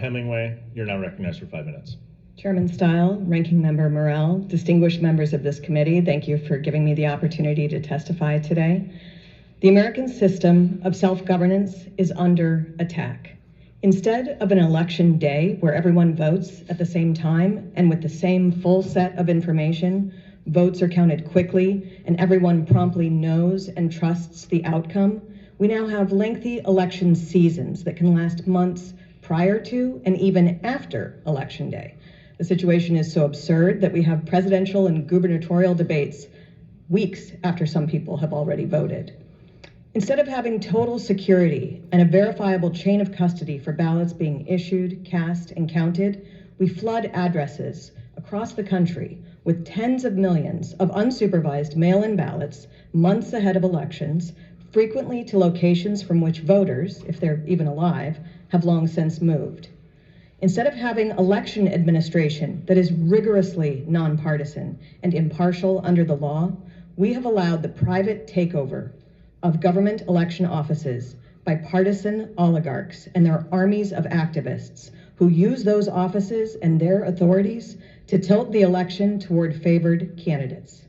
Hemingway, you're now recognized for 5 minutes. Chairman Stile, Ranking Member Morell, distinguished members of this committee, thank you for giving me the opportunity to testify today. The American system of self-governance is under attack. Instead of an election day where everyone votes at the same time and with the same full set of information, votes are counted quickly and everyone promptly knows and trusts the outcome, we now have lengthy election seasons that can last months prior to and even after Election Day. The situation is so absurd that we have presidential and gubernatorial debates weeks after some people have already voted. Instead of having total security and a verifiable chain of custody for ballots being issued, cast, and counted, we flood addresses across the country with tens of millions of unsupervised mail-in ballots months ahead of elections, frequently to locations from which voters, if they're even alive, have long since moved. Instead of having election administration that is rigorously nonpartisan and impartial under the law, we have allowed the private takeover of government election offices by partisan oligarchs and their armies of activists who use those offices and their authorities to tilt the election toward favored candidates.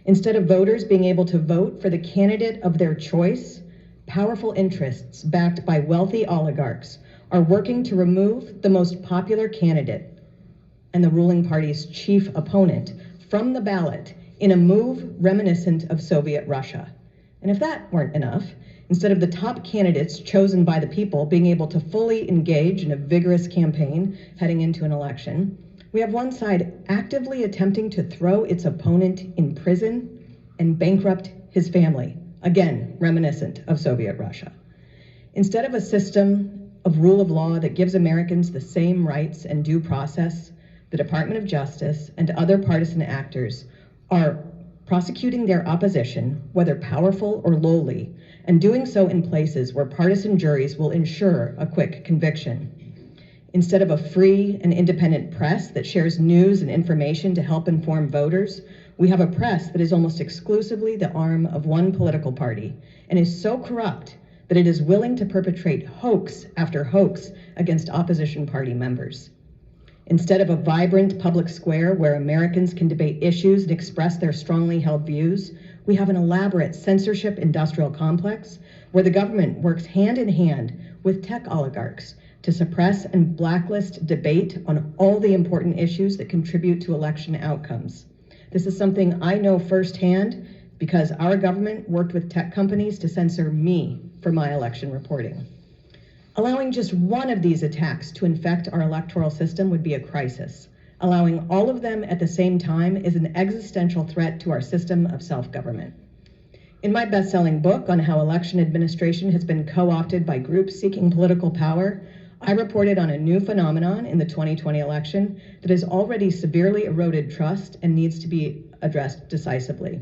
Instead of voters being able to vote for the candidate of their choice, powerful interests backed by wealthy oligarchs are working to remove the most popular candidate and the ruling party's chief opponent from the ballot in a move reminiscent of Soviet Russia. And if that weren't enough, instead of the top candidates chosen by the people being able to fully engage in a vigorous campaign heading into an election, we have one side actively attempting to throw its opponent in prison and bankrupt his family, again, reminiscent of Soviet Russia. Instead of a system of rule of law that gives Americans the same rights and due process, the Department of Justice and other partisan actors are prosecuting their opposition, whether powerful or lowly, and doing so in places where partisan juries will ensure a quick conviction. Instead of a free and independent press that shares news and information to help inform voters, we have a press that is almost exclusively the arm of one political party and is so corrupt that it is willing to perpetrate hoax after hoax against opposition party members. Instead of a vibrant public square where Americans can debate issues and express their strongly held views, we have an elaborate censorship industrial complex where the government works hand in hand with tech oligarchs to suppress and blacklist debate on all the important issues that contribute to election outcomes. This is something I know firsthand because our government worked with tech companies to censor me for my election reporting. Allowing just one of these attacks to infect our electoral system would be a crisis. Allowing all of them at the same time is an existential threat to our system of self-government. In my best-selling book on how election administration has been co-opted by groups seeking political power, I reported on a new phenomenon in the 2020 election that has already severely eroded trust and needs to be addressed decisively.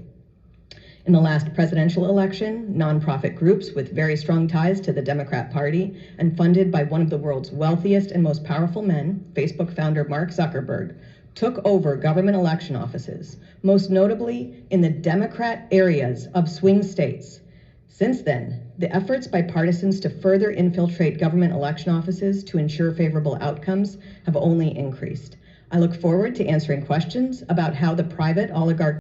In the last presidential election, nonprofit groups with very strong ties to the Democrat Party and funded by one of the world's wealthiest and most powerful men, Facebook founder Mark Zuckerberg, took over government election offices, most notably in the Democrat areas of swing states. Since then, the efforts by partisans to further infiltrate government election offices to ensure favorable outcomes have only increased. I look forward to answering questions about how the private oligarch